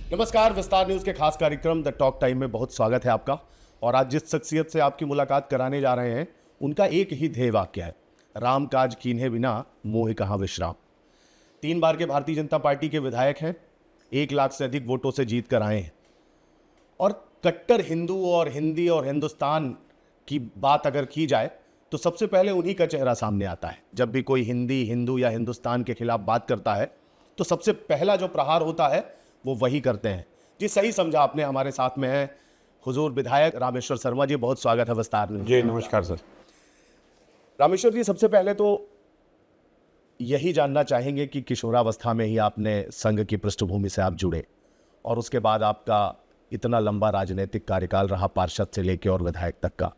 नमस्कार, विस्तार न्यूज के खास कार्यक्रम द टॉक टाइम में बहुत स्वागत है आपका। और आज जिस शख्सियत से आपकी मुलाकात कराने जा रहे हैं उनका एक ही ध्येय वाक्य है, राम काज कीन्हे बिना मोह कहाँ विश्राम। 3 बार के भारतीय जनता पार्टी के विधायक हैं, 1 लाख से अधिक वोटों से जीत कर आए हैं। और कट्टर हिंदू और हिंदी और हिंदुस्तान की बात अगर की जाए तो सबसे पहले उन्हीं का चेहरा सामने आता है। जब भी कोई हिंदी, हिंदू या हिंदुस्तान के खिलाफ बात करता है तो सबसे पहला जो प्रहार होता है वो वही करते हैं। जी, सही समझा आपने। हमारे साथ में है हुजूर विधायक रामेश्वर शर्मा जी, बहुत स्वागत है विस्तार में। जी नमस्कार सर। रामेश्वर जी, सबसे पहले तो यही जानना चाहेंगे कि किशोरावस्था में ही आपने संघ की पृष्ठभूमि से आप जुड़े और उसके बाद आपका इतना लंबा राजनीतिक कार्यकाल रहा, पार्षद से लेकर और विधायक तक का।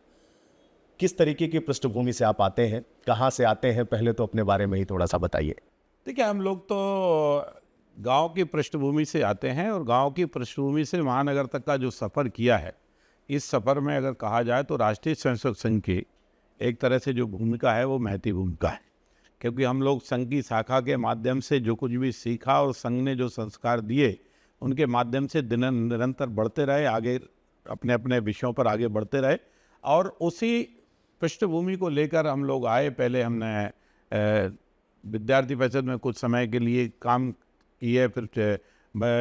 किस तरीके की पृष्ठभूमि से आप आते हैं, कहाँ से आते हैं, पहले तो अपने बारे में ही थोड़ा सा बताइए। देखिए, हम लोग तो गांव की पृष्ठभूमि से आते हैं और गांव की पृष्ठभूमि से महानगर तक का जो सफ़र किया है, इस सफ़र में अगर कहा जाए तो राष्ट्रीय स्वयंसेवक संघ की एक तरह से जो भूमिका है वो महती भूमिका है। क्योंकि हम लोग संघ की शाखा के माध्यम से जो कुछ भी सीखा और संघ ने जो संस्कार दिए उनके माध्यम से निरंतर बढ़ते रहे, आगे अपने अपने विषयों पर आगे बढ़ते रहे। और उसी पृष्ठभूमि को लेकर हम लोग आए। पहले हमने विद्यार्थी परिषद में कुछ समय के लिए काम किए, फिर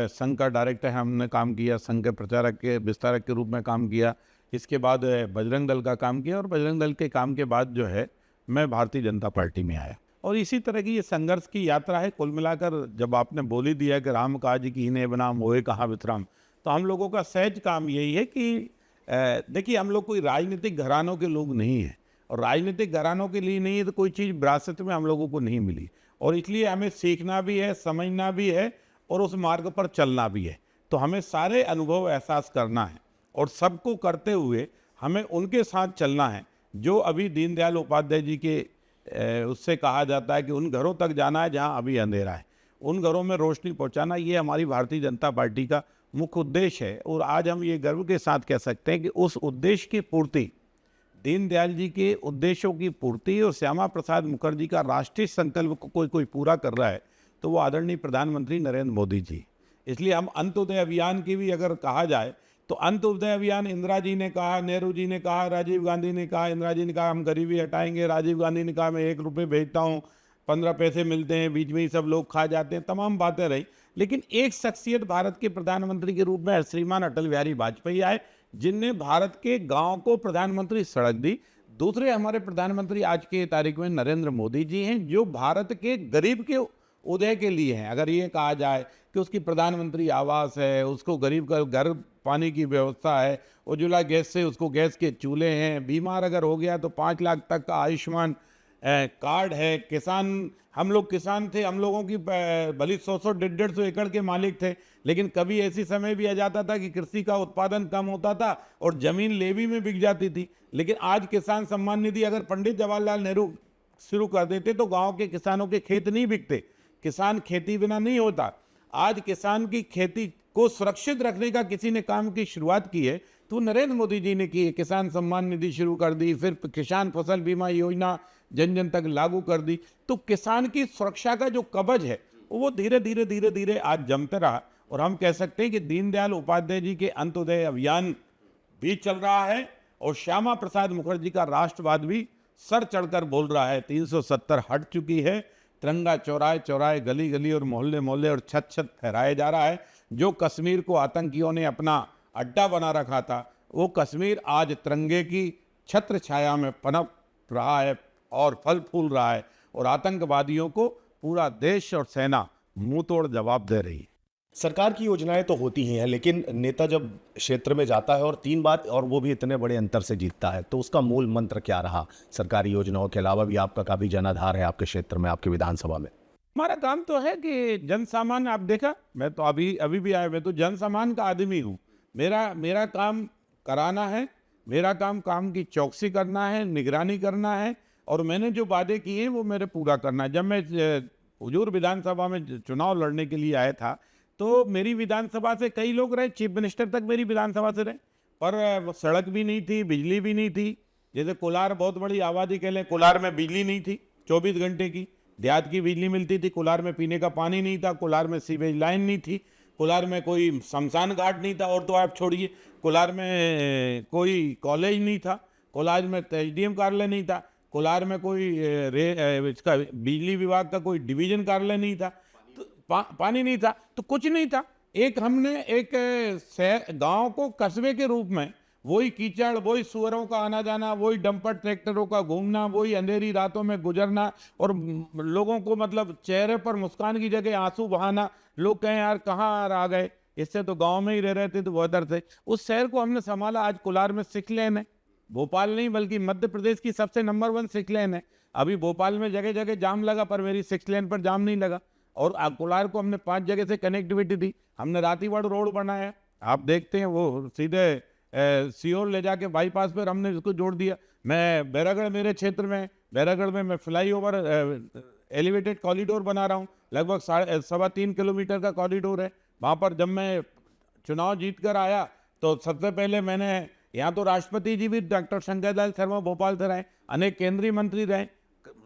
संघ का डायरेक्टर हमने काम किया, संघ के प्रचारक के विस्तारक के रूप में काम किया। इसके बाद बजरंग दल का काम किया और बजरंग दल के काम के बाद जो है मैं भारतीय जनता पार्टी में आया। और इसी तरह की ये संघर्ष की यात्रा है। कुल मिलाकर जब आपने बोल ही दिया कि राम काज कीन्हे बिना मोह कहाँ विश्राम, तो हम लोगों का सहज काम यही है कि देखिए, हम लोग कोई राजनीतिक घरानों के लोग नहीं हैं और राजनीतिक घरानों के लिए नहीं है तो कोई चीज़ विरासत में हम लोगों को नहीं मिली। और इसलिए हमें सीखना भी है, समझना भी है और उस मार्ग पर चलना भी है। तो हमें सारे अनुभव एहसास करना है और सबको करते हुए हमें उनके साथ चलना है जो अभी दीनदयाल उपाध्याय जी के उससे कहा जाता है कि उन घरों तक जाना है जहां अभी अंधेरा है, उन घरों में रोशनी पहुंचाना। ये हमारी भारतीय जनता पार्टी का मुख्य उद्देश्य है। और आज हम ये गर्व के साथ कह सकते हैं कि उस उद्देश्य की पूर्ति, दीनदयाल जी के उद्देश्यों की पूर्ति और श्यामा प्रसाद मुखर्जी का राष्ट्रीय संकल्प को कोई पूरा कर रहा है तो वो आदरणीय प्रधानमंत्री नरेंद्र मोदी जी। इसलिए हम अंत्योदय अभियान की भी अगर कहा जाए तो अंत्योदय अभियान इंदिरा जी ने कहा, नेहरू जी ने कहा, राजीव गांधी ने कहा। इंदिरा जी ने कहा हम गरीबी हटाएंगे, राजीव गांधी ने कहा मैं 1 रुपये भेजता हूँ, 15 पैसे मिलते हैं, बीच में ही सब लोग खा जाते हैं, तमाम बातें रही। लेकिन एक शख्सियत भारत के प्रधानमंत्री के रूप में श्रीमान अटल बिहारी वाजपेयी आए जिनने भारत के गांव को प्रधानमंत्री सड़क दी। दूसरे हमारे प्रधानमंत्री आज के तारीख में नरेंद्र मोदी जी हैं जो भारत के गरीब के उदय के लिए हैं। अगर ये कहा जाए कि उसकी प्रधानमंत्री आवास है, उसको गरीब का घर पानी की व्यवस्था है, उज्ज्वला गैस से उसको गैस के चूल्हे हैं, बीमार अगर हो गया तो 5 लाख तक का आयुष्मान कार्ड है। किसान, हम लोग किसान थे, हम लोगों की भली 100-100, 150-150 एकड़ के मालिक थे, लेकिन कभी ऐसी समय भी आ जाता था कि कृषि का उत्पादन कम होता था और जमीन लेवी में बिक जाती थी। लेकिन आज किसान सम्मान निधि अगर पंडित जवाहरलाल नेहरू शुरू कर देते तो गांव के किसानों के खेत नहीं बिकते। किसान खेती बिना नहीं होता। आज किसान की खेती को सुरक्षित रखने का किसी ने काम की शुरुआत की है तो नरेंद्र मोदी जी ने की है। किसान सम्मान निधि शुरू कर दी, फिर किसान फसल बीमा योजना जन जन तक लागू कर दी। तो किसान की सुरक्षा का जो कवच है वो धीरे धीरे आज जमते रहा। और हम कह सकते हैं कि दीनदयाल उपाध्याय जी के अंत्योदय अभियान भी चल रहा है और श्यामा प्रसाद मुखर्जी का राष्ट्रवाद भी सर चढ़कर बोल रहा है। 370 हट चुकी है, तिरंगा चौराहे चौराहे, गली गली और मोहल्ले मोहल्ले और छत छत फहराया जा रहा है। जो कश्मीर को आतंकियों ने अपना अड्डा बना रखा था वो कश्मीर आज तिरंगे की छत्र छाया में पनप रहा है और फल फूल रहा है और आतंकवादियों को पूरा देश और सेना मुंह तोड़ जवाब दे रही है। सरकार की योजनाएं तो होती ही हैं, लेकिन नेता जब क्षेत्र में जाता है और 3 बार और वो भी इतने बड़े अंतर से जीतता है तो उसका मूल मंत्र क्या रहा? सरकारी योजनाओं के अलावा भी आपका काफी जनाधार है आपके क्षेत्र में, आपके विधानसभा में। हमारा काम तो है कि जन सामान्य, आप देखा मैं तो अभी भी आया, मैं तो जन सामान्य का आदमी हूँ। मेरा काम कराना है, मेरा काम की चौकसी करना है, निगरानी करना है और मैंने जो वादे किए हैं वो मेरे पूरा करना है। जब मैं हुजूर विधानसभा में चुनाव लड़ने के लिए आया था तो मेरी विधानसभा से कई लोग रहे, चीफ मिनिस्टर तक मेरी विधानसभा से रहे, पर सड़क भी नहीं थी, बिजली भी नहीं थी। जैसे कोलार बहुत बड़ी आबादी कह लें, कोलार में बिजली नहीं थी 24 घंटे की, देहात की बिजली मिलती थी, कोलार में पीने का पानी नहीं था, कोलार में सीवेज लाइन नहीं थी। कोलार में कोई शमशान घाट नहीं था, और तो आप छोड़िए, कोलार में कोई कॉलेज नहीं था, कोलार में एसडीएम कार्यालय नहीं था, कोलार में कोई इसका बिजली विभाग का कोई डिवीजन कार्यालय नहीं था, तो पानी नहीं था, तो कुछ नहीं था। हमने एक गांव को कस्बे के रूप में, वही कीचड़, वही सुअरों का आना जाना, वही डंपर ट्रैक्टरों का घूमना, वही अंधेरी रातों में गुजरना, और लोगों को मतलब चेहरे पर मुस्कान की जगह आंसू बहाना। लोग कहें यार कहाँ आ गए, इससे तो गांव में ही रह रहे थे तो बेहतर थे। उस शहर को हमने संभाला। आज कोलार में 6 लेन है, भोपाल नहीं बल्कि मध्य प्रदेश की सबसे नंबर 1 6 लेन है। अभी भोपाल में जगह जगह जाम लगा, पर मेरी 6 लेन पर जाम नहीं लगा। और कोलार को हमने 5 जगह से कनेक्टिविटी दी। हमने रातीवाड़ रोड बनाया, आप देखते हैं, वो सीधे सीहोर ले जाके बाईपास पर हमने इसको जोड़ दिया। मैं बैरागढ़, मेरे क्षेत्र में बैरागढ़ में मैं फ्लाईओवर एलिवेटेड कॉरिडोर बना रहा हूँ, लगभग 3.25 किलोमीटर का कॉरिडोर है। वहाँ पर जब मैं चुनाव जीत कर आया तो सबसे पहले मैंने, यहाँ तो राष्ट्रपति जी भी डॉक्टर शंकर दयाल शर्मा भोपाल से रहे, अनेक केंद्रीय मंत्री रहे,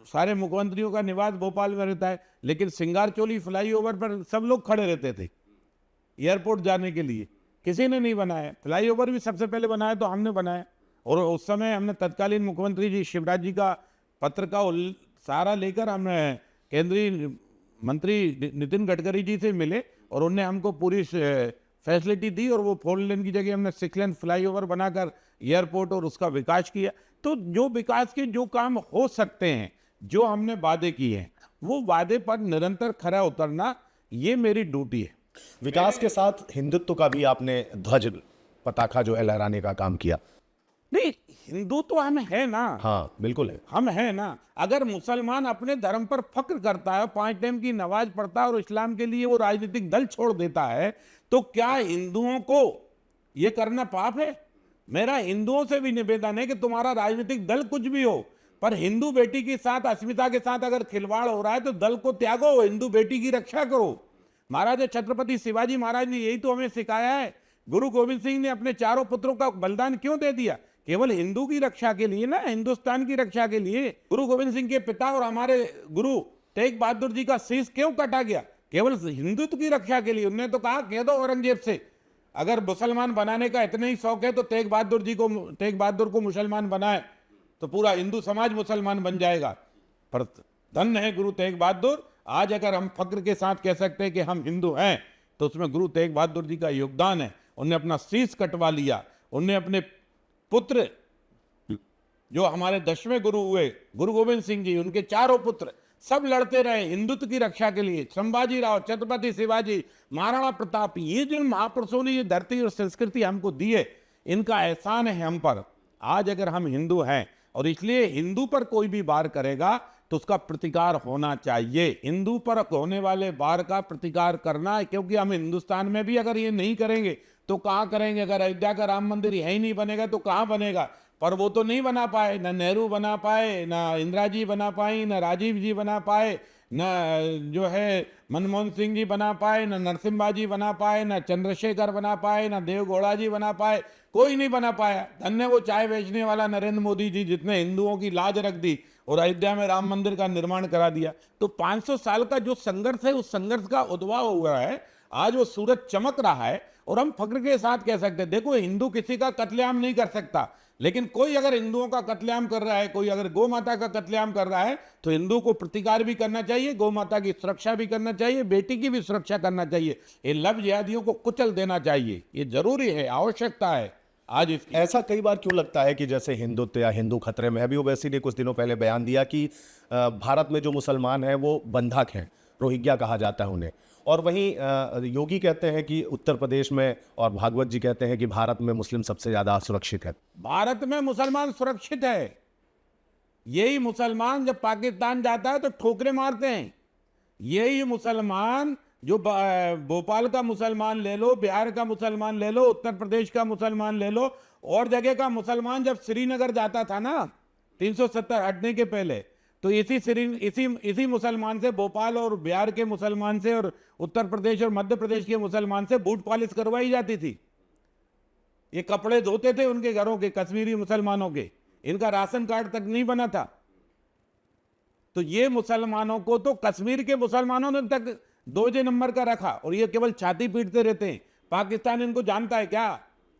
सारे मुख्यमंत्रियों का निवास भोपाल में रहता है, लेकिन सिंगारचोली फ्लाईओवर पर सब लोग खड़े रहते थे एयरपोर्ट जाने के लिए, किसी ने नहीं बनाया। फ्लाईओवर भी सबसे पहले बनाया तो हमने बनाया। और उस समय हमने तत्कालीन मुख्यमंत्री जी शिवराज जी का पत्र का सहारा लेकर हमने केंद्रीय मंत्री नितिन गडकरी जी से मिले, और उन्होंने हमको पूरी फैसिलिटी दी, और वो 4 लेन की जगह हमने 6 लेन फ्लाईओवर बनाकर एयरपोर्ट और उसका विकास किया। तो जो विकास के जो काम हो सकते हैं, जो हमने वादे किए हैं, वो वादे पर निरंतर खरा उतरना, ये मेरी ड्यूटी है। विकास के साथ हिंदुत्व का भी आपने ध्वज पताका जो है लहराने का काम किया। नहीं, हिंदू तो हम है ना। हाँ बिल्कुल है, हम है ना। अगर मुसलमान अपने धर्म पर फक्र करता है, 5 टाइम की नमाज पढ़ता है और इस्लाम के लिए वो राजनीतिक दल छोड़ देता है, तो क्या हिंदुओं को ये करना पाप है? मेरा हिंदुओं से भी निवेदन है कि तुम्हारा राजनीतिक दल कुछ भी हो, पर हिंदू बेटी के साथ, अस्मिता के साथ अगर खिलवाड़ हो रहा है तो दल को त्यागो, हिंदू बेटी की रक्षा करो। महाराज छत्रपति शिवाजी महाराज ने यही तो हमें सिखाया है। गुरु गोविंद सिंह ने अपने 4 पुत्रों का बलिदान क्यों दे दिया? केवल हिंदू की रक्षा के लिए ना, हिंदुस्तान की रक्षा के लिए। गुरु गोविंद सिंह के पिता और हमारे गुरु तेग बहादुर जी का शीश क्यों काटा गया? केवल हिंदुत्व की रक्षा के लिए। उन्होंने तो कहा, कह दो औरंगजेब से, अगर मुसलमान बनाने का इतना ही शौक है तो तेग बहादुर को मुसलमान बनाए तो पूरा हिंदू समाज मुसलमान बन जाएगा। पर धन्य है गुरु तेग बहादुर। आज अगर हम फक्र के साथ कह सकते हैं कि हम हिंदू हैं, तो उसमें गुरु तेग बहादुर जी का योगदान है। उन्हें अपना शीश कटवा लिया, उन्हें अपने पुत्र, जो हमारे 10वें गुरु हुए गुरु गोविंद सिंह जी, उनके 4 पुत्र सब लड़ते रहे हिंदुत्व की रक्षा के लिए। संभाजी राव, छत्रपति शिवाजी, महाराणा प्रताप, ये जो महापुरुषों ने ये धरती और संस्कृति हमको दी है, इनका एहसान है हम पर। आज अगर हम हिंदू हैं, और इसलिए हिंदू पर कोई भी वार करेगा तो उसका प्रतिकार होना चाहिए। हिंदू पर होने वाले वार का प्रतिकार करना है, क्योंकि हम हिंदुस्तान में भी अगर ये नहीं करेंगे तो कहाँ करेंगे? अगर अयोध्या का राम मंदिर यही नहीं बनेगा तो कहाँ बनेगा? पर वो तो नहीं बना पाए, ना नेहरू बना पाए, ना इंदिरा जी बना पाई, ना राजीव जी बना पाए, न जो है मनमोहन सिंह जी बना पाए, न नरसिम्हा जी बना पाए, न चंद्रशेखर बना पाए, न देवगौड़ा जी बना पाए, कोई नहीं बना पाया। धन्य वो चाय बेचने वाला नरेंद्र मोदी जी, जितने हिंदुओं की लाज रख दी और अयोध्या में राम मंदिर का निर्माण करा दिया। तो 500 साल का जो संघर्ष है, उस संघर्ष का उद्भव हुआ है, आज वो सूरज चमक रहा है। और हम फक्र के साथ कह सकते हैं, देखो हिंदू किसी का कत्लेआम नहीं कर सकता, लेकिन कोई अगर हिंदुओं का कत्लेआम कर रहा है, कोई अगर गौ माता का कत्लेआम कर रहा है, तो हिंदू को प्रतिकार भी करना चाहिए, गौ माता की सुरक्षा भी करना चाहिए, बेटी की भी सुरक्षा करना चाहिए। ये लव जिहादियों को कुचल देना चाहिए, ये जरूरी है, आवश्यकता है आज इसकी। ऐसा कई बार क्यों लगता है कि जैसे हिंदुत्व या हिंदू खतरे में है? अभी ओवैसी ने कुछ दिनों पहले बयान दिया कि भारत में जो मुसलमान हैं वो बंधक हैं, रोहिंग्या कहा जाता है उन्हें। और वहीं योगी कहते हैं कि उत्तर प्रदेश में, और भागवत जी कहते हैं कि भारत में मुस्लिम सबसे ज़्यादा सुरक्षित है। भारत में मुसलमान सुरक्षित है। यही मुसलमान जब पाकिस्तान जाता है तो ठोकरे मारते हैं। यही मुसलमान जो भोपाल का मुसलमान ले लो, बिहार का मुसलमान ले लो, उत्तर प्रदेश का मुसलमान ले लो, और जगह का मुसलमान जब श्रीनगर जाता था ना 370 हटने के पहले, तो इसी मुसलमान से, भोपाल और बिहार के मुसलमान से और उत्तर प्रदेश और मध्य प्रदेश के मुसलमान से बूट पॉलिश करवाई जाती थी। ये कपड़े धोते थे उनके घरों के, कश्मीरी मुसलमानों के। इनका राशन कार्ड तक नहीं बना था। तो ये मुसलमानों को तो कश्मीर के मुसलमानों ने तक 2 नंबर का रखा और ये केवल छाती पीटते रहते हैं। पाकिस्तान इनको जानता है क्या?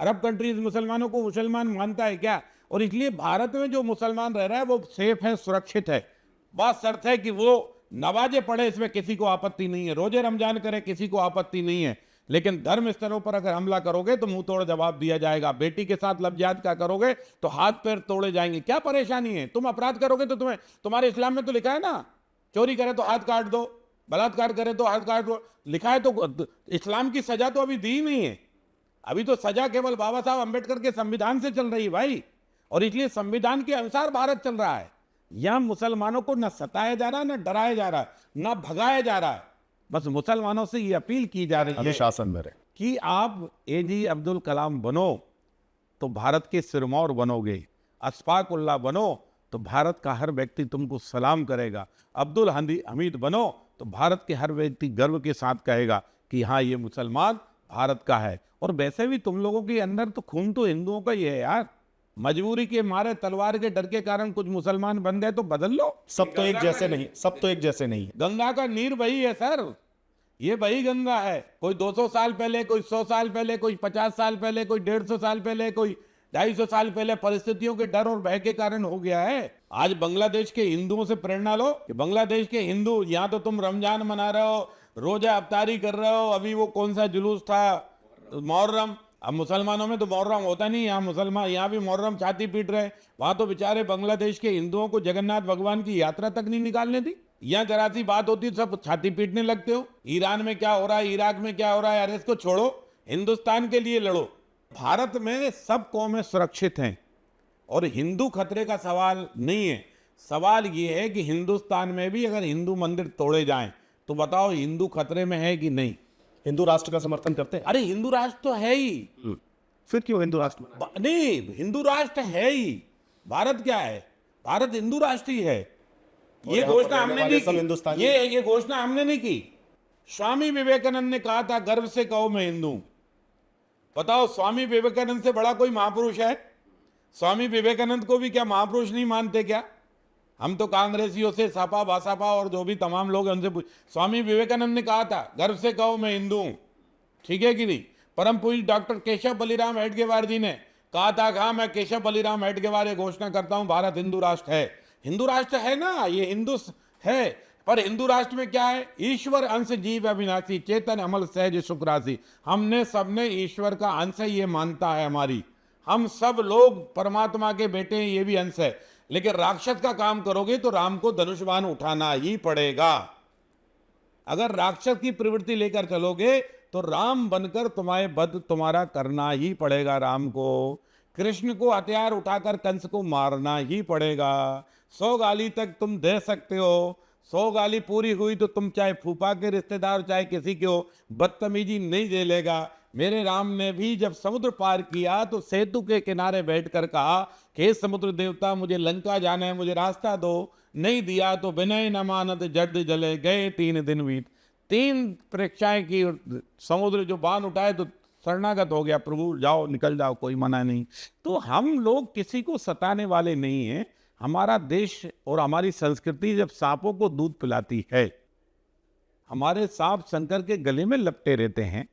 अरब कंट्रीज मुसलमानों को मुसलमान मानता है क्या? और इसलिए भारत में जो मुसलमान रह रहा है वो सेफ है, सुरक्षित है। बात शर्त है कि वो नमाजें पढ़े, इसमें किसी को आपत्ति नहीं है, रोजे रमजान करे, किसी को आपत्ति नहीं है। लेकिन धर्म स्थलों पर अगर हमला करोगे तो मुंह तोड़ जवाब दिया जाएगा। बेटी के साथ लफ्जात का करोगे तो हाथ पैर तोड़े जाएंगे। क्या परेशानी है? तुम अपराध करोगे तो तुम्हारे इस्लाम में तो लिखा है ना, चोरी करे तो हाथ काट दो, बलात्कार करे तो हाथ काट दो, लिखा है। तो इस्लाम की सजा तो अभी दी नहीं है। अभी तो सजा केवल बाबा साहब अंबेडकर के संविधान से चल रही है भाई। और इसलिए संविधान के अनुसार भारत चल रहा है। यहां मुसलमानों को न सताया जा रहा है, न डराया जा रहा है, न भगाया जा रहा है। बस मुसलमानों से ये अपील की जा रही है अनुशासन में रहे कि आप एजी अब्दुल कलाम बनो तो भारत के सिरमौर बनोगे, अशफाक उल्लाह बनो तो भारत का हर व्यक्ति तुमको सलाम करेगा, अब्दुल हमीद बनो तो भारत के हर व्यक्ति गर्व के साथ कहेगा कि हाँ ये मुसलमान भारत का है। और वैसे भी तुम लोगों के अंदर तो खून तो हिंदुओं का ही है यार। मजबूरी के मारे, तलवार के डर के कारण कुछ मुसलमान बन गए तो बदल लो। सब तो एक जैसे नहीं, सब तो एक जैसे नहीं है। गंगा का नीर वही है सर, ये वही गंगा है। कोई 200 साल पहले, कोई 100 साल पहले, कोई 50 साल पहले, कोई 150 साल पहले, कोई 250 साल पहले परिस्थितियों के डर और भय के कारण हो गया है। आज बांग्लादेश के हिंदुओं से प्रेरणा लो कि बांग्लादेश के हिंदू, यहाँ तो तुम रमजान मना रहे हो, रोजा अफ्तारी कर रहे हो, अभी वो कौन सा जुलूस था मुहर्रम। अब मुसलमानों में तो मुहर्रम होता नहीं, यहाँ मुसलमान, यहाँ भी मुहर्रम छाती पीट रहे हैं। वहां तो बेचारे बांग्लादेश के हिंदुओं को जगन्नाथ भगवान की यात्रा तक नहीं निकालने दी। यहाँ जरा सी बात होती है सब छाती पीटने लगते हो। ईरान में क्या हो रहा है, इराक में क्या हो रहा है, अरे इसको छोड़ो, हिंदुस्तान के लिए लड़ो। भारत में सब कौमें सुरक्षित हैं और हिंदू खतरे का सवाल नहीं है। सवाल ये है कि हिंदुस्तान में भी अगर हिंदू मंदिर तोड़े जाएं तो बताओ हिंदू खतरे में है कि नहीं? हिंदू राष्ट्र का समर्थन करते हैं? अरे हिंदू राष्ट्र तो है ही, फिर क्यों हिंदू राष्ट्र बना? नहीं, हिंदू राष्ट्र है ही। भारत क्या है? भारत हिंदू राष्ट्र ही है। और ये यहाँ पर घोषणा रहने हमने वाले नहीं सब की, हिंदुस्तानी ये घोषणा हमने नहीं की। स्वामी विवेकानंद ने कहा था, गर्व से कहो मैं हिंदू हूं। बताओ स्वामी विवेकानंद से बड़ा कोई महापुरुष है? स्वामी विवेकानंद को भी क्या महापुरुष नहीं मानते क्या? हम तो कांग्रेसियों से, सपा बासपा और जो भी तमाम लोग हैं उनसे स्वामी विवेकानंद ने कहा था गर्व से कहो मैं हिंदू हूं। ठीक है कि नहीं? परम पूज्य डॉक्टर केशव बलिराम हेडगेवार जी ने कहा था कि हाँ मैं केशव बलिराम हेडगेवार ये घोषणा करता हूं भारत हिंदू राष्ट्र है। हिंदू राष्ट्र है ना, ये हिंदू है। पर हिंदू राष्ट्र में क्या है? ईश्वर अंश जीव अविनाशी, चेतन अमल सहज सुख राशि। हमने सबने ईश्वर का अंश है, ये मानता है हमारी। हम सब लोग परमात्मा के बेटे हैं, ये भी अंश है। लेकिन राक्षस का काम करोगे तो राम को धनुष्बाण उठाना ही पड़ेगा। अगर राक्षस की प्रवृत्ति लेकर चलोगे तो राम बनकर तुम्हारे वध तुम्हारा करना ही पड़ेगा। राम को, कृष्ण को हथियार उठाकर कंस को मारना ही पड़ेगा। 100 गाली तक तुम दे सकते हो, 100 गाली पूरी हुई तो तुम चाहे फूफा के रिश्तेदार चाहे किसी के हो, बदतमीजी नहीं झेलेगा। मेरे राम ने भी जब समुद्र पार किया तो सेतु के किनारे बैठकर कहा कि हे समुद्र देवता मुझे लंका जाना है, मुझे रास्ता दो। नहीं दिया तो विनय न मानत जड जले गए 3 दिन बीत। 3 परीक्षाएं की, समुद्र जो बांध उठाए तो शरणागत हो गया, प्रभु जाओ निकल जाओ, कोई मना नहीं। तो हम लोग किसी को सताने वाले नहीं हैं। हमारा देश और हमारी संस्कृति जब सांपों को दूध पिलाती है, हमारे सांप शंकर के गले में लपटे रहते हैं,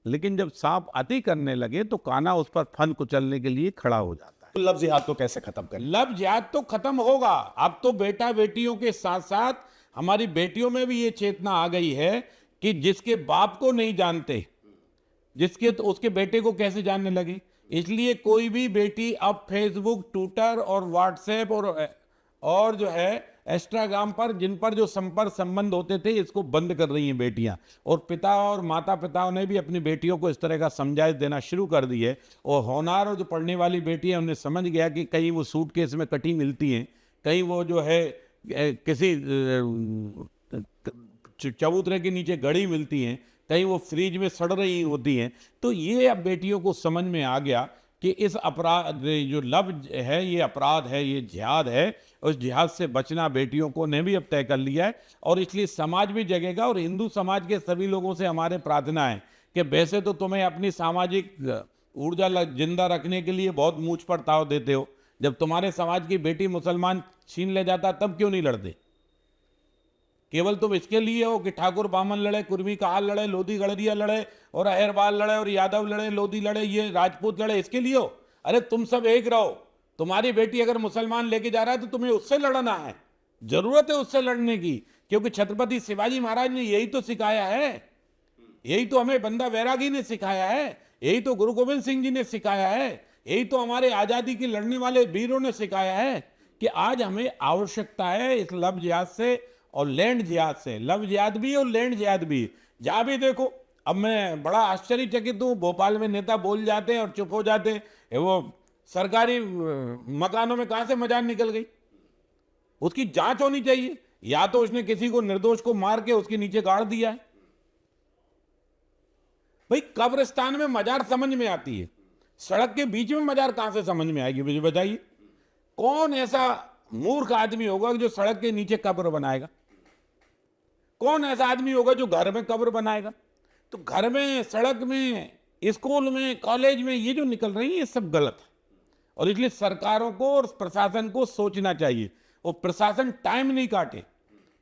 लेकिन जब सांप अति करने लगे तो कान्हा उस पर फन कुचलने के लिए खड़ा हो जाता है। तो लव जिहाद को कैसे खत्म करें? लव जिहाद तो खत्म होगा। अब तो बेटा बेटियों के साथ साथ हमारी बेटियों में भी ये चेतना आ गई है कि जिसके बाप को नहीं जानते, जिसके तो उसके बेटे को कैसे जानने लगे। इसलिए कोई भी बेटी अब फेसबुक, ट्विटर और व्हाट्सएप और जो है इंस्टाग्राम पर जिन पर जो संपर्क संबंध होते थे, इसको बंद कर रही हैं बेटियां। और पिता और माता पिताओं ने भी अपनी बेटियों को इस तरह का समझाइश देना शुरू कर दी है। और होनहार और जो पढ़ने वाली बेटी है उन्हें समझ गया कि कहीं वो सूटकेस में कटी मिलती हैं, कहीं वो जो है किसी चबूतरे के नीचे गड़ी मिलती हैं, कहीं वो फ्रिज में सड़ रही होती हैं। तो ये अब बेटियों को समझ में आ गया कि इस अपराध जो लव है ये अपराध है, ये जिहाद है। उस जिहाद से बचना बेटियों को ने भी अब तय कर लिया है और इसलिए समाज भी जगेगा। और हिंदू समाज के सभी लोगों से हमारे प्रार्थना है कि वैसे तो तुम्हें अपनी सामाजिक ऊर्जा जिंदा रखने के लिए बहुत मूंछ पर ताव देते हो, जब तुम्हारे समाज की बेटी मुसलमान छीन ले जाता तब क्यों नहीं लड़ते? केवल तुम इसके लिए हो कि ठाकुर बामन लड़े, कुर्मी काल लड़े, लोधी गड़रिया लड़े और अहिरवाल लड़े और यादव लड़े, लोधी लड़े, ये राजपूत लड़े, इसके लिए हो? अरे तुम सब एक रहो। तुम्हारी बेटी अगर मुसलमान लेके जा रहा है तो तुम्हें उससे लड़ना है, जरूरत है उससे लड़ने की, क्योंकि छत्रपति शिवाजी महाराज ने यही तो सिखाया है, यही तो हमें बंदा बैरागी ने सिखाया है, यही तो गुरु गोविंद सिंह जी ने सिखाया है, यही तो हमारे आजादी की लड़ने वाले वीरों ने सिखाया है कि आज हमें आवश्यकता है इस लव जिहाद से और लैंड जिहाद से। लव जिहाद भी और लैंड जिहाद भी। जहां भी देखो, अब मैं बड़ा आश्चर्यचकित हूं, भोपाल में नेता बोल जाते हैं और चुप हो जाते हैं। ये वो सरकारी मकानों में कहां से मजाक निकल गई? उसकी जांच होनी चाहिए। या तो उसने किसी को निर्दोष को मार के उसके नीचे गाड़ दिया है। भाई कब्रिस्तान में मजार समझ में आती है, सड़क के बीच में मजार कहां से समझ में आएगी? मुझे बताइए, कौन ऐसा मूर्ख आदमी होगा जो सड़क के नीचे कब्र बनाएगा? कौन ऐसा आदमी होगा जो घर में कब्र बनाएगा? तो घर में, सड़क में, स्कूल में, कॉलेज में ये जो निकल रही है ये सब गलत है। और इसलिए सरकारों को और प्रशासन को सोचना चाहिए। और प्रशासन टाइम नहीं काटे।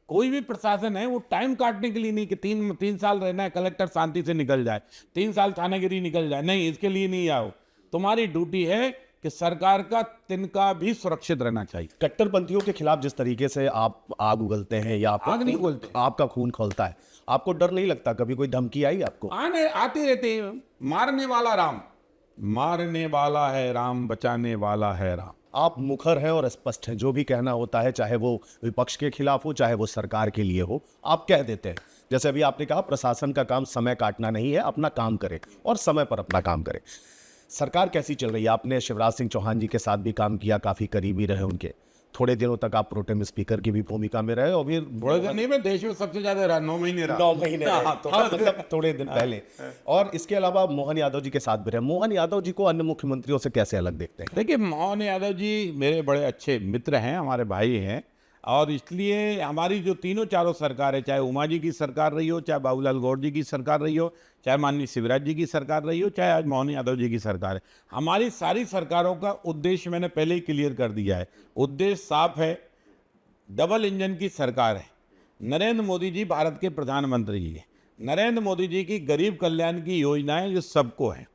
कोई भी प्रशासन है वो टाइम काटने के लिए नहीं कि तीन साल रहना है, कलेक्टर शांति से निकल जाए, 3 साल थानागिरी निकल जाए, नहीं, इसके लिए नहीं आओ। तुम्हारी ड्यूटी है कि सरकार का तिनका भी सुरक्षित रहना चाहिए। कट्टरपंथियों के खिलाफ जिस तरीके से आप आग उगलते हैं या आग नहीं उगलते, आपका खून खौलता है, आपको डर नहीं लगता? कभी कोई धमकी आई आपको? आती रहती है। मारने वाला राम, मारने वाला है राम, बचाने वाला है राम। आप मुखर हैं और स्पष्ट हैं, जो भी कहना होता है, चाहे वो विपक्ष के खिलाफ हो चाहे वो सरकार के लिए हो, आप कह देते हैं। जैसे अभी आपने कहा, प्रशासन का काम समय काटना नहीं है, अपना काम करे और समय पर अपना काम करे। सरकार कैसी चल रही है? आपने शिवराज सिंह चौहान जी के साथ भी काम किया, काफी करीबी रहे उनके। थोड़े दिनों तक आप प्रोटेम स्पीकर की भी भूमिका में रहे और फिर बड़े दिन नहीं, मैं देश में सबसे ज्यादा रहा, 9 महीने रहा। 9 महीने रहे। मतलब थोड़े दिन पहले। और इसके अलावा मोहन यादव जी के साथ भी रहे। मोहन यादव जी को अन्य मुख्यमंत्रियों से कैसे अलग देखते हैं? देखिए, मोहन यादव जी मेरे बड़े अच्छे मित्र हैं, हमारे भाई हैं। और इसलिए हमारी जो तीनों चारों सरकार है, चाहे उमा जी की सरकार रही हो, चाहे बाबूलाल गौर जी की सरकार रही हो, चाहे माननीय शिवराज जी की सरकार रही हो, चाहे आज मोहन यादव जी की सरकार है, हमारी सारी सरकारों का उद्देश्य मैंने पहले ही क्लियर कर दिया है। उद्देश्य साफ है, डबल इंजन की सरकार है। नरेंद्र मोदी जी भारत के प्रधानमंत्री जी हैं। नरेंद्र मोदी जी की गरीब कल्याण की योजनाएं जो सबको है,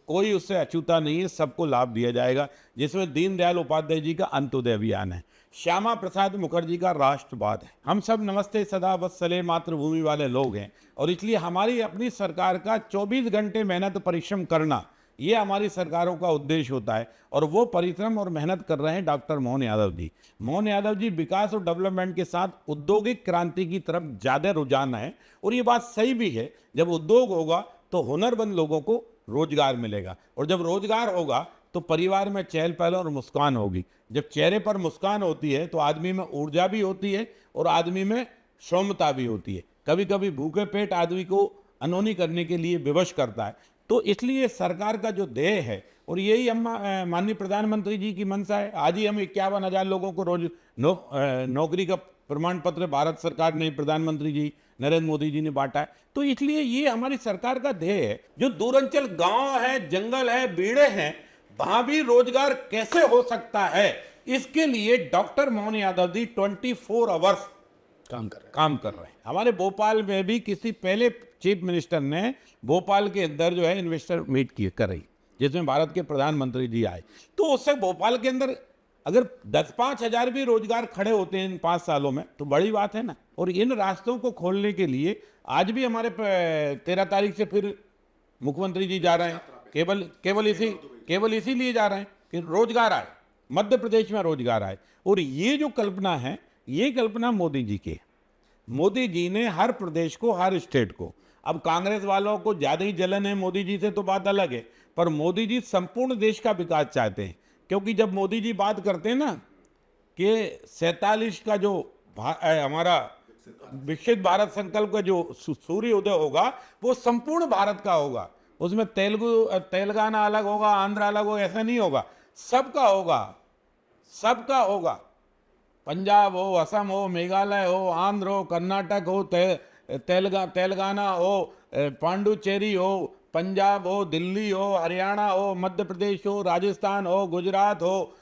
कोई उससे अछूता नहीं है, सबको लाभ दिया जाएगा। जिसमें दीनदयाल उपाध्याय जी का अंत्योदय अभियान है, श्यामा प्रसाद मुखर्जी का राष्ट्रवाद है। हम सब नमस्ते सदा वत्सले मातृभूमि वाले लोग हैं। और इसलिए हमारी अपनी सरकार का 24 घंटे मेहनत परिश्रम करना, ये हमारी सरकारों का उद्देश्य होता है। और वो परिश्रम और मेहनत कर रहे हैं डॉक्टर मोहन यादव जी। मोहन यादव जी विकास और डेवलपमेंट के साथ औद्योगिक क्रांति की तरफ ज़्यादा रुझान है। और ये बात सही भी है, जब उद्योग होगा तो हुनरमंद लोगों को रोजगार मिलेगा, और जब रोजगार होगा तो परिवार में चहल पहल और मुस्कान होगी। जब चेहरे पर मुस्कान होती है तो आदमी में ऊर्जा भी होती है और आदमी में सौम्यता भी होती है। कभी कभी भूखे पेट आदमी को अनहोनी करने के लिए विवश करता है। तो इसलिए सरकार का जो ध्येय है, और यही हम माननीय प्रधानमंत्री जी की मंशा है। आज ही हम 51,000 लोगों को रोज नौकरी का प्रमाण पत्र भारत सरकार ने, प्रधानमंत्री जी नरेंद्र मोदी जी ने बांटा है। तो इसलिए ये हमारी सरकार का ध्येय है। जो दूरांचल गांव है, जंगल है, बीड़े हैं, वहां भी रोजगार कैसे हो सकता है, इसके लिए डॉक्टर मोहन यादव जी 24 आवर्स काम कर रहे हैं। हमारे भोपाल में भी किसी पहले चीफ मिनिस्टर ने भोपाल के अंदर जो है इन्वेस्टर मीट कराई, जिसमें भारत के प्रधानमंत्री जी आए। तो उससे भोपाल के अंदर अगर 10-5 हजार भी रोजगार खड़े होते हैं इन 5 सालों में तो बड़ी बात है ना। और इन रास्तों को खोलने के लिए आज भी हमारे 13 तारीख से फिर मुख्यमंत्री जी जा रहे हैं। केवल इसीलिए जा रहे हैं कि रोजगार आए, मध्य प्रदेश में रोजगार आए। और ये जो कल्पना है, ये कल्पना मोदी जी की है। मोदी जी ने हर प्रदेश को, हर स्टेट को, अब कांग्रेस वालों को ज्यादा ही जलन है मोदी जी से तो बात अलग है, पर मोदी जी संपूर्ण देश का विकास चाहते हैं। क्योंकि जब मोदी जी बात करते हैं ना कि 47 का जो हमारा विकसित भारत संकल्प का जो सूर्य उदय होगा वो संपूर्ण भारत का होगा। उसमें तेलंगाना अलग होगा, आंध्र अलग होगा, ऐसा नहीं होगा, सबका होगा, सबका होगा। पंजाब हो, असम हो, मेघालय हो, आंध्र हो, कर्नाटक हो, तेलंगाना हो, पांडुचेरी हो, पंजाब हो, दिल्ली हो, हरियाणा हो, मध्य प्रदेश हो, राजस्थान हो, गुजरात हो,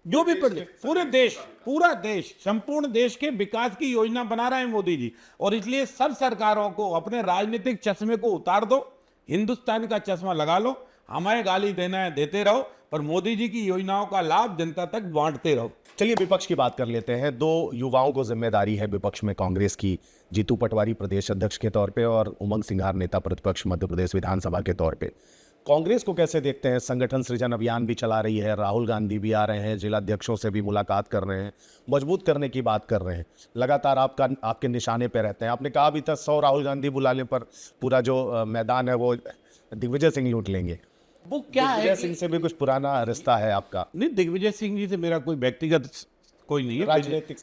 जो भी पूरे देश, पूरा देश, संपूर्ण देश के विकास की योजना बना रहे हैं मोदी जी। और इसलिए सब सरकारों को अपने राजनीतिक चश्मे को उतार दो, हिंदुस्तान का चश्मा लगा लो, हमें गाली देना है देते रहो, पर मोदी जी की योजनाओं का लाभ जनता तक बांटते रहो। चलिए विपक्ष की बात कर लेते हैं। दो युवाओं को जिम्मेदारी है विपक्ष में कांग्रेस की, जीतू पटवारी प्रदेश अध्यक्ष के तौर पे और उमंग सिंघार नेता प्रतिपक्ष मध्य प्रदेश विधानसभा के तौर पे। कांग्रेस को कैसे देखते हैं? संगठन सृजन अभियान भी चला रही है, राहुल गांधी भी आ रहे हैं, जिलाध्यक्षों से भी मुलाकात कर रहे हैं, मजबूत करने की बात कर रहे हैं, लगातार आपके निशाने पे रहते हैं। आपने कहा अभी तक 100 राहुल गांधी बुलाने पर पूरा जो मैदान है वो दिग्विजय सिंह लूट लेंगे। वो क्या है, दिग्विजय सिंह से भी कुछ पुराना रिश्ता है आपका? नहीं, दिग्विजय सिंह जी से मेरा कोई व्यक्तिगत कोई नहीं है, राजनीतिक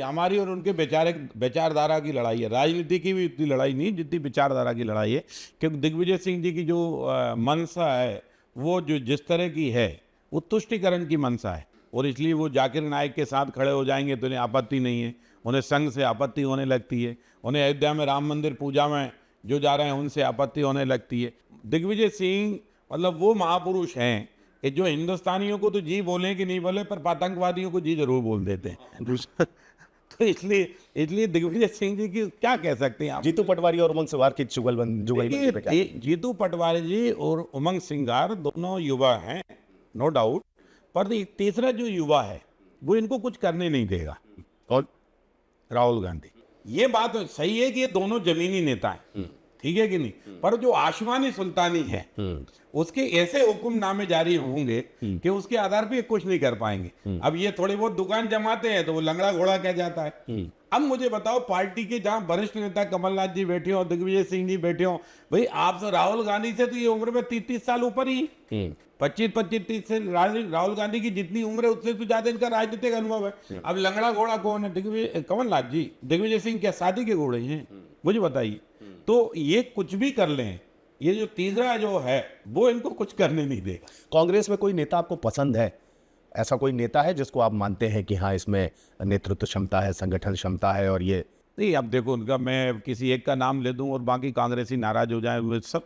हमारी और उनके विचारधारा की लड़ाई है। राजनीति की भी इतनी लड़ाई नहीं जितनी विचारधारा की लड़ाई है, क्योंकि दिग्विजय सिंह जी की जो मंशा है वो जो जिस तरह की है वो तुष्टिकरण की मंशा है, और इसलिए वो जाकिर नाइक के साथ खड़े हो जाएंगे तो उन्हें आपत्ति नहीं है, उन्हें संघ से आपत्ति होने लगती है, उन्हें अयोध्या में राम मंदिर पूजा में जो जा रहे हैं उनसे आपत्ति होने लगती है। दिग्विजय सिंह मतलब वो महापुरुष हैं कि जो हिंदुस्तानियों को तो जी बोले कि नहीं बोले, पर आतंकवादियों को जी जरूर बोल देते हैं। तो इसलिए दिग्विजय सिंह जी की क्या कह सकते हैं आप? जीतू पटवारी और उमंग सिंघार की जुगलबंदी पे क्या? जीतू पटवारी जी और उमंग सिंघार दोनों युवा हैं, नो डाउट, पर तीसरा जो युवा है वो इनको कुछ करने नहीं देगा। और राहुल गांधी, ये बात सही है कि ये दोनों जमीनी नेता हैं, ठीक है कि नहीं, पर जो आसमानी सुल्तानी है उसके ऐसे हुक्मनामे जारी होंगे कि उसके आधार पे कुछ नहीं कर पाएंगे। अब ये थोड़ी बहुत दुकान जमाते हैं तो वो लंगड़ा घोड़ा कह जाता है। अब मुझे बताओ, पार्टी के जहां वरिष्ठ नेता कमलनाथ जी बैठे हो, दिग्विजय सिंह जी बैठे हो, भाई आप तो राहुल गांधी से तो ये उम्र में 30 साल ऊपर ही, 25-30 से राहुल गांधी की जितनी उम्र है उससे तो ज्यादा इनका राजनीतिक अनुभव है। अब लंगड़ा घोड़ा कौन है? कमलनाथ जी। दिग्विजय सिंह क्या शादी के घोड़े हैं? मुझे बताइए। तो ये कुछ भी कर लें, ये जो तीसरा जो है वो इनको कुछ करने नहीं देगा। कांग्रेस में कोई नेता आपको पसंद है? ऐसा कोई नेता है जिसको आप मानते हैं कि हाँ इसमें नेतृत्व क्षमता है, संगठन क्षमता है? और ये नहीं, अब देखो उनका, मैं किसी एक का नाम ले दूं और बाकी कांग्रेसी नाराज हो जाए, वो सब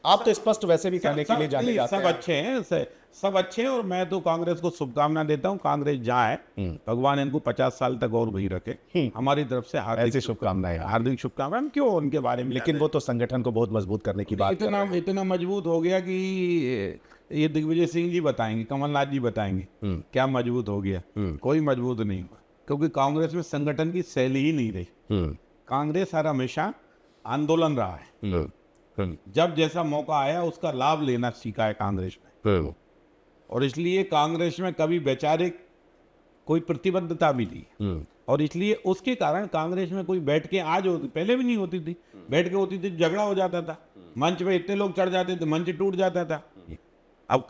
आप तो स्पष्ट वैसे भी कहने के लिए जाने जाते हैं। सब अच्छे हैं, सब अच्छे हैं, और मैं तो कांग्रेस को शुभकामना देता हूं। कांग्रेस जाए, भगवान इनको 50 साल तक और वही रखे। हमारी तरफ से ऐसी शुभकामनाएं, हार्दिक शुभकामनाएं। क्यों उनके बारे में? लेकिन वो तो संगठन को बहुत मजबूत करने की बात इतना मजबूत हो गया कि ये दिग्विजय सिंह जी बताएंगे, कमलनाथ जी बताएंगे क्या मजबूत हो गया। कोई मजबूत नहीं हुआ, क्योंकि कांग्रेस में संगठन की शैली ही नहीं रही। कांग्रेस हर हमेशा आंदोलन रहा है, जब जैसा मौका आया उसका लाभ लेना सीखा है कांग्रेस में, और इसलिए कांग्रेस में कभी वैचारिक कोई प्रतिबद्धता भी नहीं। और इसलिए उसके कारण कांग्रेस में कोई बैठ के, आज होती, पहले भी नहीं होती थी, बैठ के होती थी झगड़ा हो जाता था, मंच पे इतने लोग चढ़ जाते थे, मंच टूट जाता था। अब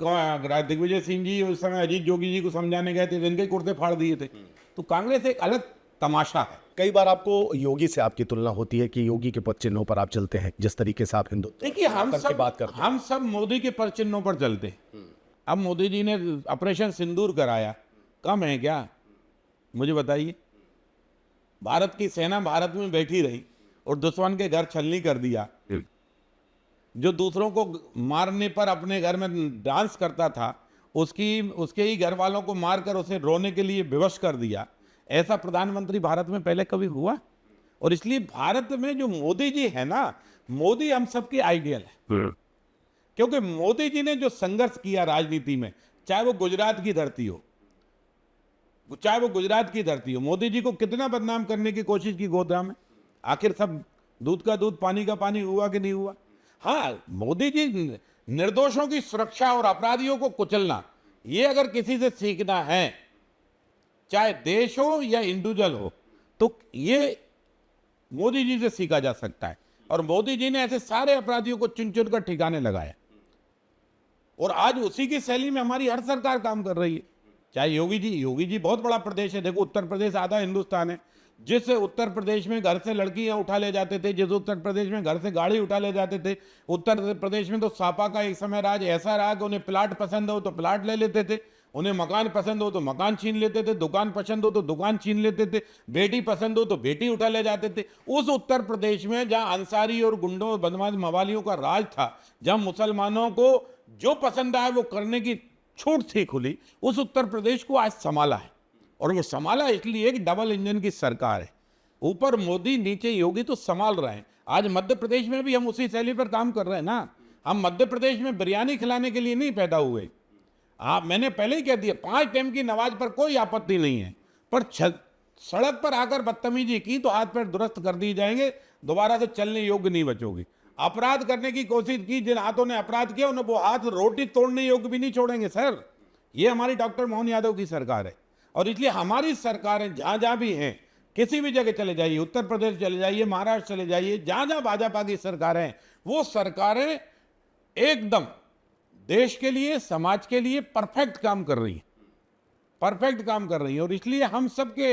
दिग्विजय सिंह जी उस समय अजीत जोगी जी को समझाने गए थे, इनके कुर्ते फाड़ दिए थे। तो कांग्रेस एक अलग तमाशा है। कई बार आपको योगी से आपकी तुलना होती है कि योगी के पद चिन्हों पर आप चलते हैं, जिस तरीके से आप हिंदुत्व देखिए, करके हम सब मोदी के पद चिन्हों पर चलते हैं। अब मोदी जी ने ऑपरेशन सिंदूर कराया, कम है क्या? मुझे बताइए। भारत की सेना भारत में बैठी रही और दुश्मन के घर छलनी कर दिया। जो दूसरों को मारने पर अपने घर में डांस करता था, उसके ही घर वालों को मारकर उसे रोने के लिए विवश कर दिया। ऐसा प्रधानमंत्री भारत में पहले कभी हुआ? और इसलिए भारत में जो मोदी जी है ना, मोदी हम सबके आइडियल है, क्योंकि मोदी जी ने जो संघर्ष किया राजनीति में, चाहे वो गुजरात की धरती हो, मोदी जी को कितना बदनाम करने की कोशिश की गोधरा में, आखिर सब दूध का दूध पानी का पानी हुआ कि नहीं हुआ? हाँ, मोदी जी निर्दोषों की सुरक्षा और अपराधियों को कुचलना, ये अगर किसी से सीखना है, चाहे देश हो या इंडिविजुअल हो, तो ये मोदी जी से सीखा जा सकता है। और मोदी जी ने ऐसे सारे अपराधियों को चुन चुन कर ठिकाने लगाया, और आज उसी की शैली में हमारी हर सरकार काम कर रही है। चाहे योगी जी बहुत बड़ा प्रदेश है, देखो उत्तर प्रदेश आधा हिंदुस्तान है। जिस उत्तर प्रदेश में घर से लड़कियां उठा ले जाते थे, जिस उत्तर प्रदेश में घर से गाड़ी उठा ले जाते थे, उत्तर प्रदेश में तो सापा का एक समय राज ऐसा रहा कि उन्हें प्लाट पसंद हो तो प्लाट ले लेते थे, उन्हें मकान पसंद हो तो मकान छीन लेते थे, दुकान पसंद हो तो दुकान छीन लेते थे, बेटी पसंद हो तो बेटी उठा ले जाते थे। उस उत्तर प्रदेश में जहां अंसारी और गुंडों और बदमाश मवालियों का राज था, जहां मुसलमानों को जो पसंद आए वो करने की छूट थी खुली, उस उत्तर प्रदेश को आज संभाला है। और वो संभाला इसलिए कि डबल इंजन की सरकार है, ऊपर मोदी नीचे योगी, तो संभाल रहे हैं। आज मध्य प्रदेश में भी हम उसी शैली पर काम कर रहे हैं ना। हम मध्य प्रदेश में बिरयानी खिलाने के लिए नहीं पैदा हुए। मैंने पहले ही कह दिया, 5 टाइम की नमाज पर कोई आपत्ति नहीं है, पर सड़क पर आकर बदतमीजी की तो हाथ पैर दुरुस्त कर दिए जाएंगे, दोबारा से चलने योग्य नहीं बचोगे। अपराध करने की कोशिश की, जिन हाथों ने अपराध किया उन्हें वो हाथ रोटी तोड़ने योग्य भी नहीं छोड़ेंगे सर। ये हमारी डॉक्टर मोहन यादव की सरकार है, और इसलिए हमारी सरकारें जहाँ जहाँ भी हैं, किसी भी जगह चले जाइए, उत्तर प्रदेश चले जाइए, महाराष्ट्र चले जाइए, जहाँ जहाँ भाजपा की सरकारें हैं, वो सरकारें एकदम देश के लिए, समाज के लिए परफेक्ट काम कर रही है, परफेक्ट काम कर रही है। और इसलिए हम सबके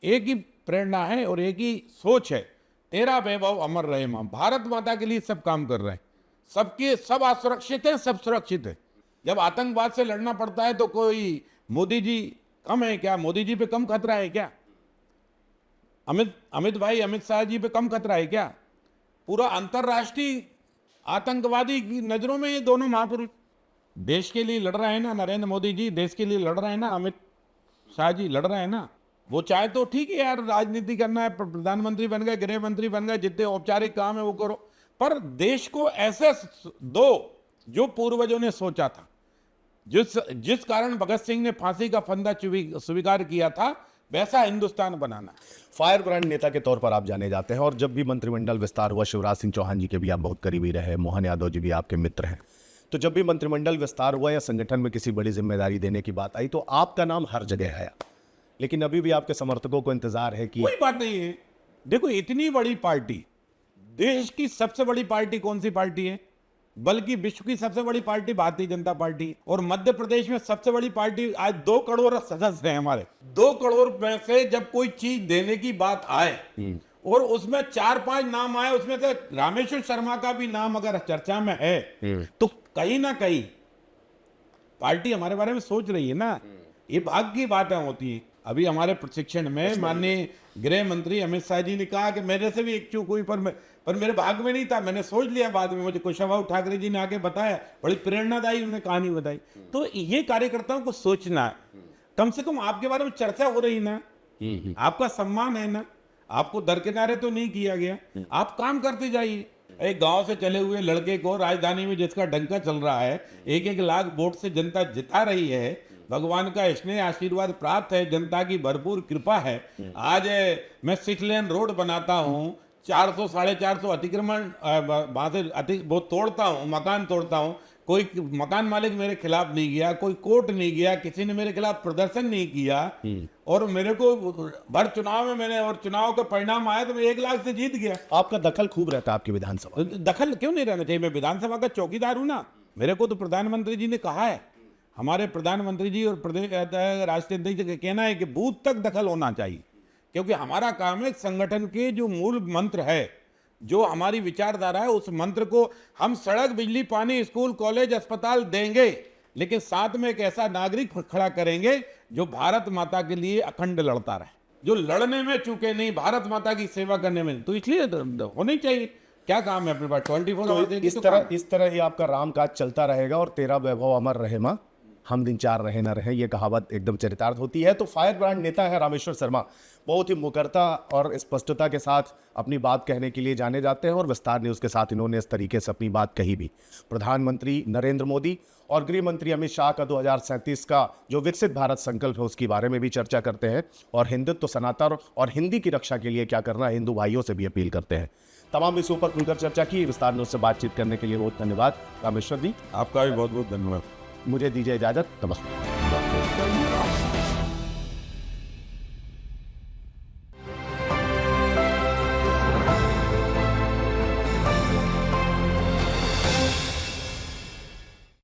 एक ही प्रेरणा है और एक ही सोच है, तेरा वैभव अमर रहे मां। भारत माता के लिए सब काम कर रहे हैं, सबके सब असुरक्षित है, सब सुरक्षित है। जब आतंकवाद से लड़ना पड़ता है तो कोई मोदी जी कम है क्या? मोदी जी पे कम खतरा है क्या? अमित शाह जी पे कम खतरा है क्या? पूरा अंतर्राष्ट्रीय आतंकवादी की नजरों में ये दोनों महापुरुष देश के लिए लड़ रहे हैं ना। नरेंद्र मोदी जी देश के लिए लड़ रहे हैं ना, अमित शाह जी लड़ रहे हैं ना। वो चाहे तो ठीक है यार, राजनीति करना है, प्रधानमंत्री बन गए, गृह मंत्री बन गए, जितने औपचारिक काम है वो करो, पर देश को ऐसे दो जो पूर्वजों ने सोचा था। जिस कारण भगत सिंह ने फांसी का फंदा स्वीकार किया था, वैसा हिंदुस्तान बनाना। फायर ब्रांड नेता के तौर पर आप जाने जाते हैं, और जब भी मंत्रिमंडल विस्तार हुआ, शिवराज सिंह चौहान जी के भी आप बहुत करीबी रहे, मोहन यादव जी भी आपके मित्र हैं, तो जब भी मंत्रिमंडल विस्तार हुआ या संगठन में किसी बड़ी जिम्मेदारी देने की बात आई तो आपका नाम हर जगह आया, लेकिन अभी भी आपके समर्थकों को इंतजार है कि कोई बात नहीं है। देखो, इतनी बड़ी पार्टी, देश की सबसे बड़ी पार्टी कौन सी पार्टी है? बल्कि विश्व की सबसे बड़ी पार्टी भारतीय जनता पार्टी, और मध्य प्रदेश में सबसे बड़ी पार्टी आज 2 करोड़ सदस्य हैं हमारे। 2 करोड़ में से जब कोई चीज देने की बात आए और उसमें 4-5 नाम आए, उसमें से रामेश्वर शर्मा का भी नाम अगर चर्चा में है, तो कहीं ना कहीं पार्टी हमारे बारे में सोच रही है ना। ये भाग्य की बातें होती हैं। अभी हमारे प्रशिक्षण में माननीय गृह मंत्री अमित शाह जी ने कहा कि मेरे से भी एक चूक हुई, पर मेरे भाग्य में नहीं था, मैंने सोच लिया बाद में। मुझे कुशाभाऊ ठाकरे जी ने आके बताया, बड़ी प्रेरणादायी उन्होंने कहानी बताई। तो ये कार्यकर्ताओं को सोचना है, कम से कम आपके बारे में चर्चा हो रही ना, आपका सम्मान है ना, आपको दरकिनारे तो नहीं किया गया, आप काम करते जाइए। एक गांव से चले हुए लड़के को राजधानी में जिसका डंका चल रहा है, 1-1 लाख वोट से जनता जिता रही है, भगवान का स्नेह आशीर्वाद प्राप्त है, जनता की भरपूर कृपा है। आज मैं 6 लेन रोड बनाता हूँ, 400-450 अतिक्रमण वो तोड़ता हूँ, मकान तोड़ता हूँ, कोई मकान मालिक मेरे खिलाफ नहीं गया, कोई कोर्ट नहीं गया, किसी ने मेरे खिलाफ प्रदर्शन नहीं किया, और मेरे को भर चुनाव में मैंने, और चुनाव का परिणाम आया तो मैं 1 लाख से जीत गया। आपका दखल खूब रहता है आपकी विधानसभा। दखल क्यों नहीं रहना चाहिए? मैं विधानसभा का चौकीदार हूं ना। मेरे को तो प्रधानमंत्री जी ने कहा है, हमारे प्रधानमंत्री जी और प्रदेश राष्ट्रीय अध्यक्ष जी का कहना है कि बूथ तक दखल होना चाहिए, क्योंकि हमारा काम है संगठन के जो मूल मंत्र है, जो हमारी विचारधारा है, उस मंत्र को हम सड़क, बिजली, पानी, स्कूल, कॉलेज, अस्पताल देंगे, लेकिन साथ में एक ऐसा नागरिक खड़ा करेंगे जो भारत माता के लिए अखंड लड़ता रहे, जो लड़ने में चूके नहीं, भारत माता की सेवा करने में। तो इसलिए होनी चाहिए। क्या काम है अपने पास 24 आवर्स? इस तरह ही आपका राम काज चलता रहेगा, और तेरा वैभव अमर रहे मां, हम दिन 4 रहे ना रहे, ये कहावत एकदम चरितार्थ होती है। तो फायर ब्रांड नेता है रामेश्वर शर्मा, बहुत ही मुकरता और स्पष्टता के साथ अपनी बात कहने के लिए जाने जाते हैं, और विस्तार न्यूज़ के साथ इन्होंने इस तरीके से अपनी बात कही भी। प्रधानमंत्री नरेंद्र मोदी और गृह मंत्री अमित शाह का 2037 का जो विकसित भारत संकल्प है उसके बारे में भी चर्चा करते हैं, और हिंदुत्व, सनातन और हिंदी की रक्षा के लिए क्या करना है, हिंदू भाइयों से भी अपील करते हैं। तमाम विषयों पर खुलकर चर्चा की। विस्तार न्यूज़ से बातचीत करने के लिए बहुत धन्यवाद रामेश्वर जी। आपका भी बहुत बहुत धन्यवाद। मुझे दीजिए इजाजत, नमस्कार।